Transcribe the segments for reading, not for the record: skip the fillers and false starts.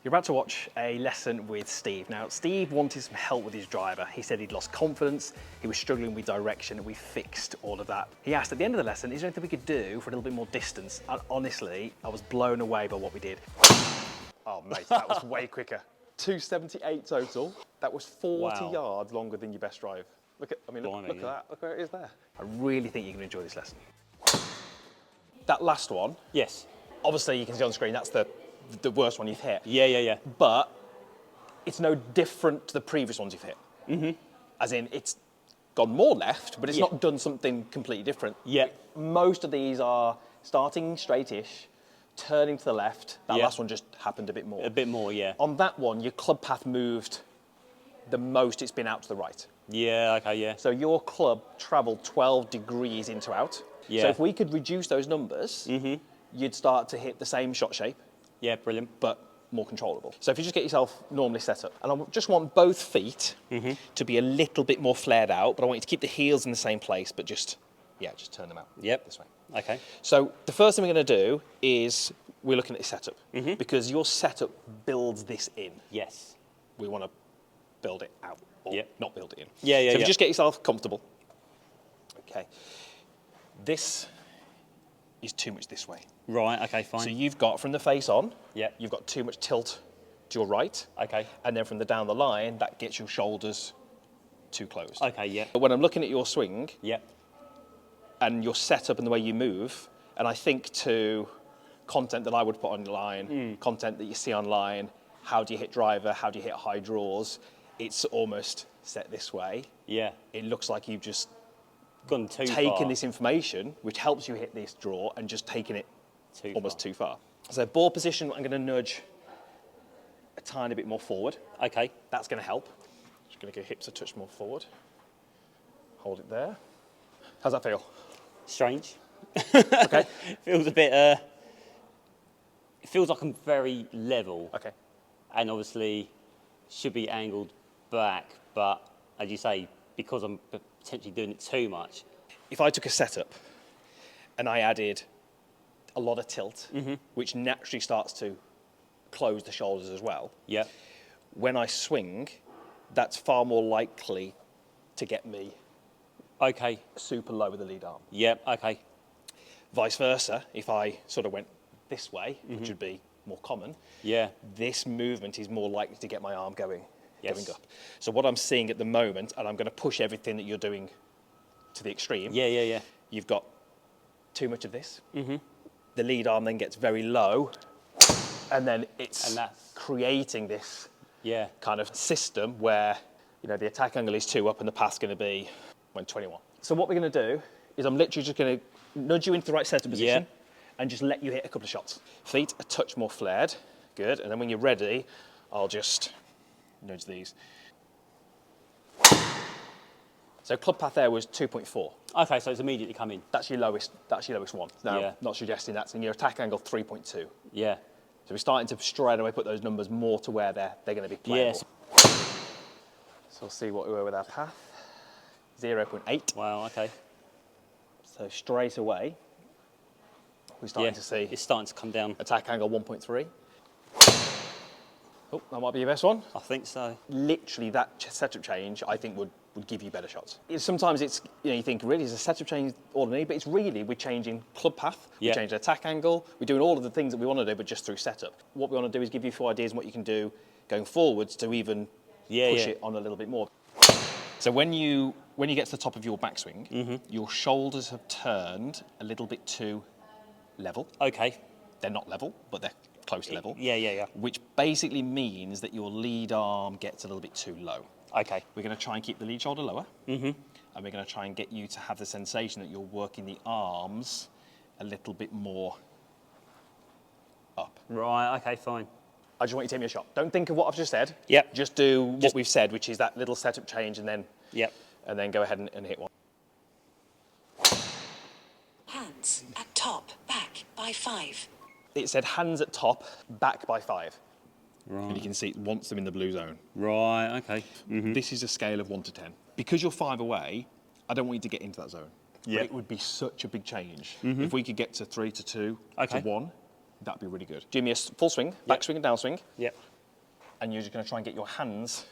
You're about to watch a lesson with Steve. Now, Steve wanted some help with his driver. He said he'd lost confidence, he was struggling with direction, and we fixed all of that. He asked at the end of the lesson, is there anything we could do for a little bit more distance? And honestly, I was blown away by what we did. Oh mate, that was way quicker. 278 total. That was 40 yards longer than your best drive. Look at that, look where it is there. I really think you're gonna enjoy this lesson. That last one. Yes. Obviously you can see on the screen, that's the worst one you've hit. Yeah. But it's no different to the previous ones you've hit. Mm-hmm. As in, it's gone more left, but it's not done something completely different. Yeah. Most of these are starting straight-ish, turning to the left. That last one just happened a bit more. A bit more, yeah. On that one, your club path moved the most it's been out to the right. Yeah, okay, yeah. So your club travelled 12 degrees into out. Yeah. So if we could reduce those numbers, you'd start to hit the same shot shape. Yeah, brilliant. But more controllable. So if you just get yourself normally set up, and I just want both feet to be a little bit more flared out, but I want you to keep the heels in the same place, but just turn them out. Yep. This way. Okay. So the first thing we're going to do is we're looking at your setup, because your setup builds this in. Yes. We want to build it out, or not build it in. Yeah. So if you just get yourself comfortable. Okay. This is too much this way. Right, okay, fine. So you've got, from the face on, Yep. you've got too much tilt to your right. Okay. And then from the down the line, that gets your shoulders too closed. Okay, yeah. But when I'm looking at your swing Yep. and your setup and the way you move, and I think to content that I would put online, content that you see online, how do you hit driver, how do you hit high draws, it's almost set this way. Yeah. It looks like you've just Gone too taken far. this information, which helps you hit this draw, and just taken it almost too too far. So ball position, I'm going to nudge a tiny bit more forward. Okay. That's going to help. Just going to get hips a touch more forward. Hold it there. How's that feel? Strange. Okay. Feels a bit, it feels like I'm very level. Okay. And obviously should be angled back, but as you say, because I'm potentially doing it too much. If I took a setup and I added a lot of tilt, which naturally starts to close the shoulders as well, Yeah. when I swing, that's far more likely to get me Okay. super low with the lead arm. Yep. Okay. Vice versa, if I sort of went this way, which would be more common, Yeah. this movement is more likely to get my arm going Yes. up. So what I'm seeing at the moment, and I'm going to push everything that you're doing to the extreme, Yeah. you've got too much of this. The lead arm then gets very low, and then it's creating this kind of system where the attack angle is 2 up and the path's going to be 121. So what we're going to do is I'm literally just going to nudge you into the right setup position and just let you hit a couple of shots. Feet a touch more flared, good, and then when you're ready, I'll just nudge these. So club path there was 2.4. Okay, so it's immediately come in. That's your lowest one. Now, not suggesting that's in your attack angle 3.2. Yeah. So we're starting to straight away put those numbers more to where they're going to be playable. Yes. So we'll see what we were with our path. 0.8. Wow, okay. So straight away, we're starting to see it's starting to come down. attack angle 1.3. Oh, that might be your best one. I think so. Literally, that setup change, I think, would give you better shots. Sometimes it's, you think, really, is a setup change all I need? But it's really, we're changing club path, we're changing attack angle, we're doing all of the things that we want to do, but just through setup. What we want to do is give you a few ideas on what you can do going forwards to even push it on a little bit more. So when you get to the top of your backswing, your shoulders have turned a little bit too level. Okay. They're not level, but they're close to level. Yeah. Which basically means that your lead arm gets a little bit too low. Okay. We're going to try and keep the lead shoulder lower. And we're going to try and get you to have the sensation that you're working the arms a little bit more up. Right, okay, fine. I just want you to take me a shot. Don't think of what I've just said. Yep. Just do what we've said, which is that little setup change, and then go ahead and hit one. Hands at top, back by 5. It said hands at top, back by 5. Right. And you can see it wants them in the blue zone. Right, okay. This is a scale of 1 to 10. Because you're 5 away, I don't want you to get into that zone. But it would be such a big change. If we could get to 3 to 2 to 1, that'd be really good. Do me a full swing, back swing and down swing. Yep. and you're just going to try and get your hands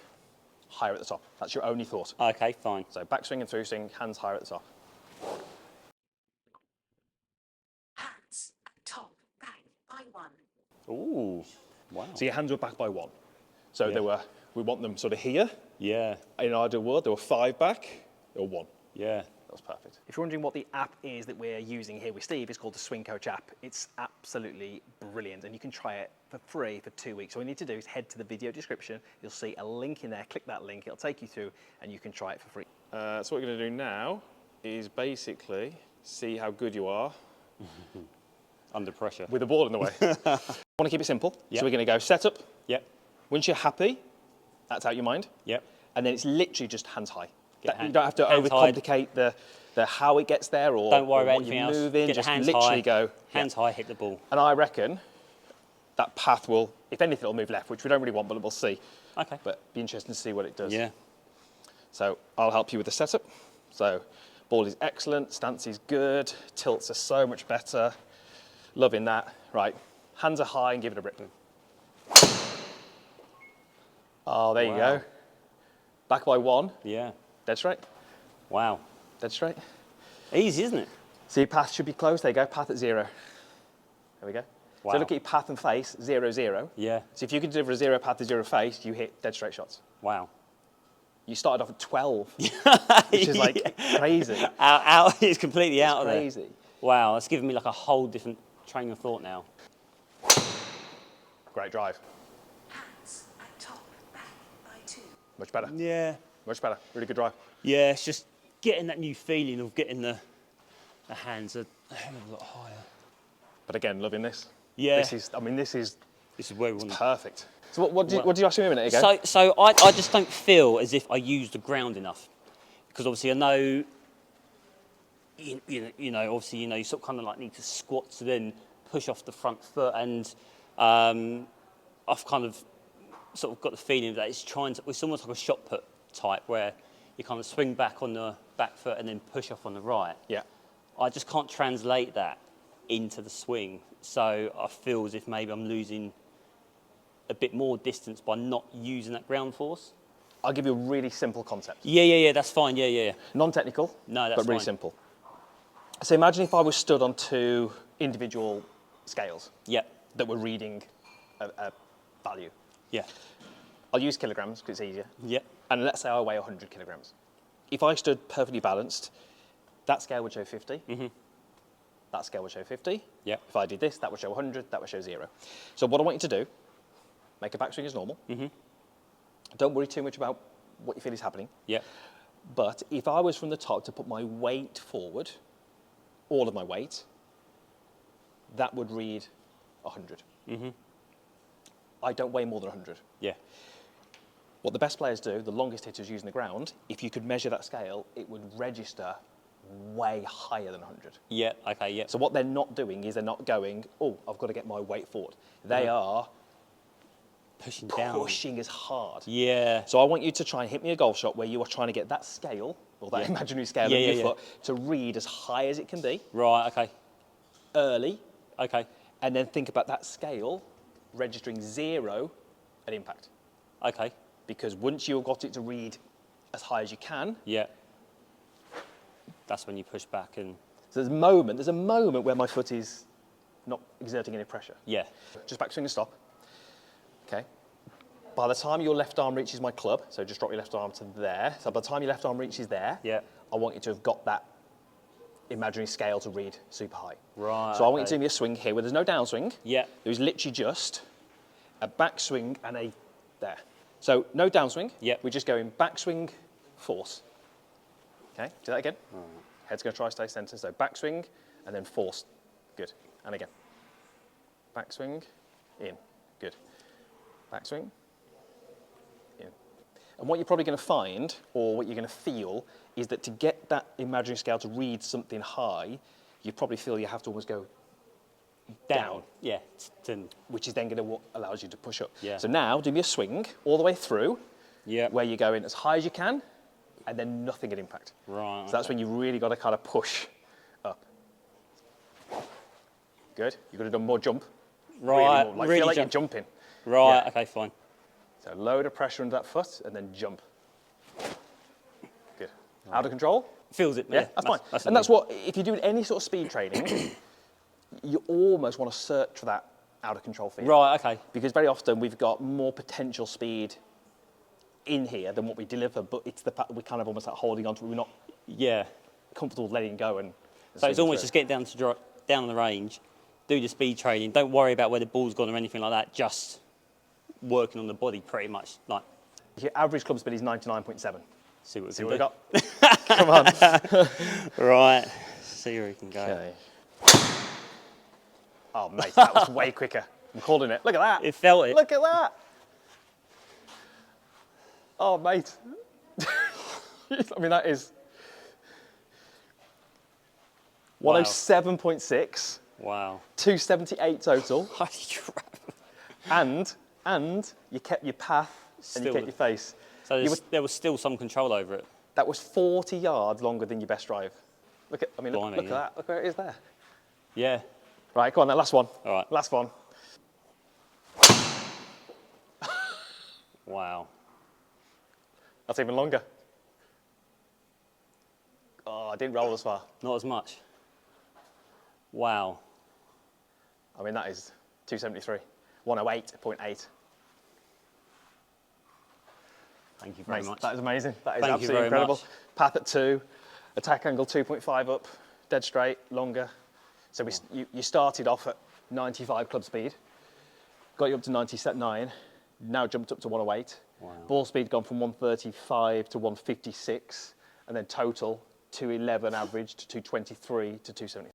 higher at the top. That's your only thought. Okay, fine. So backswing and through swing, hands higher at the top. Hands at top, back by 1. Ooh, wow. So your hands were back by 1. So Yeah. we want them sort of here. Yeah, In our ideal world, there were 5 back, or 1. yeah. That was perfect. If you're wondering what the app is that we're using here with Steve, it's called the Swing Coach app. It's absolutely brilliant, and you can try it for free for 2 weeks. All you need to do is head to the video description. You'll see a link in there. Click that link. It'll take you through, and you can try it for free. So what we're going to do now is basically see how good you are Under pressure. with the ball in the way. I want to keep it simple. Yep. So we're going to go set up. Yep, Once you're happy, that's out your mind. yep. And then it's literally just hands high. Get You don't have to hands high. overcomplicate the how it gets there or, Don't worry or about what anything you're else. moving. Get Just hands literally high. go. Hands high, hit the ball. And I reckon that path will, if anything, it'll move left, which we don't really want, but we'll see. Okay. But be interesting to see what it does. Yeah. So I'll help you with the setup. So ball is excellent, stance is good, tilts are so much better. Loving that. Right, hands are high and give it a rip. Oh, there you Wow. go. Back by 1, Yeah. dead straight, Wow. dead straight. Easy, isn't it? So your path should be closed. There you go, path at 0. There we go. Wow. So look at your path and face, 0, 0. Yeah. So if you could deliver a 0 path to 0 face, you hit dead straight shots. Wow. You started off at 12, which is like crazy. Out. It's completely out of there. Crazy. Wow, that's given me like a whole different train of thought now. Great drive. Hands at top, back by 2. Much better. Yeah. Much better. Really good drive. Yeah, it's just getting that new feeling of getting the hands a hell of a lot higher. But again, loving this. Yeah. This is This is where we want to. perfect. So what did you ask me a minute ago? So I just don't feel as if I use the ground enough, because obviously I know, you know, obviously you sort of kind of like need to squat to then push off the front foot, and I've kind of sort of got the feeling that it's almost like a shot put type where you kind of swing back on the back foot and then push off on the right. Yeah. I just can't translate that into the swing, so I feel as if maybe I'm losing a bit more distance by not using that ground force. I'll give you a really simple concept. Yeah, that's fine, yeah. Non-technical, No, that's but really fine. simple. So imagine if I was stood on 2 individual scales Yep, that were reading a value. yeah, I'll use kilograms because it's easier. yep, And let's say I weigh 100 kilograms. If I stood perfectly balanced, that scale would show 50. Mm-hmm. That scale would show 50. Yep. If I did this, that would show 100, that would show 0. So what I want you to do, make a backswing as normal. Mm-hmm. Don't worry too much about what you feel is happening. yep, But if I was from the top to put my weight forward, all of my weight, that would read 100. Mm-hmm. I don't weigh more than 100. yeah, What the best players do, the longest hitters using the ground, if you could measure that scale, it would register way higher than 100. yeah, okay, yeah. So what they're not doing is they're not going, oh, I've got to get my weight forward. They are Pushing down. pushing as hard. Yeah, So I want you to try and hit me a golf shot where you are trying to get that scale, or that Yeah. imaginary scale Yeah, of your yeah, foot, to read as high as it can be, right, okay, early, okay, and then think about that scale registering 0 at impact. okay, Because once you've got it to read as high as you can, yeah. That's when you push back and, so there's a moment where my foot is not exerting any pressure. yeah, Just backswing and stop. Okay. By the time your left arm reaches my club, so just drop your left arm to there. So by the time your left arm reaches there, Yeah. I want you to have got that imaginary scale to read super high. Right, So I want you to okay. do me a swing here where there's no downswing. Yeah. There's literally just a backswing and a there. So no downswing. Yeah. We're just going backswing, force. Okay, do that again. Head's going to try to stay centre. So backswing and then force. Good. And again. Backswing, in. Good. Backswing, in. And what you're probably going to find, or what you're going to feel, is that to get that imaginary scale to read something high, you probably feel you have to almost go down, yeah, to, which is then going to what allows you to push up. Yeah. So now do me a swing all the way through, yeah, where you're going as high as you can, and then nothing at impact. right, So that's when you really got to kind of push up. Good. You could have done more jump. right, Really more. Like, really feel like jump- you're jumping. right, Yeah. okay, fine, So load of pressure under that foot and then jump. Good. Out of control? Feels it. Yeah, that's fine. And that's what, if you're doing any sort of speed training, you almost want to search for that out of control feeling. Right, okay. Because very often we've got more potential speed in here than what we deliver, but it's the fact that we're kind of almost like holding on to it. We're not comfortable letting go. And so it's almost just getting down on the range, do your speed training, don't worry about where the ball's gone or anything like that, just working on the body pretty much. Like your average club speed is 99.7. See what See we what can we do. got? Come on. Right, see where we can go. Okay. Oh, mate, that was way quicker. I'm calling it. Look at that. It felt it. Look at that. Oh, mate. I mean, that is 107.6. Wow. 278 total. Holy crap. And you kept your path and you kept your face. So there was still some control over it. That was 40 yards longer than your best drive. Look at, look at yeah. that. Look where it is there. Yeah. Right, go on, that last one. All right. Last one. Wow. That's even longer. Oh, I didn't roll as far. Not as much. Wow. I mean, that is 273. 108.8. Thank you very much. That is amazing. That is Thank you absolutely very incredible. much. Path at 2, attack angle 2.5 up, dead straight, longer. So you started off at 95 club speed, got you up to 99, now jumped up to 108. Wow. Ball speed gone from 135 to 156, and then total 211 average to 223 to 270.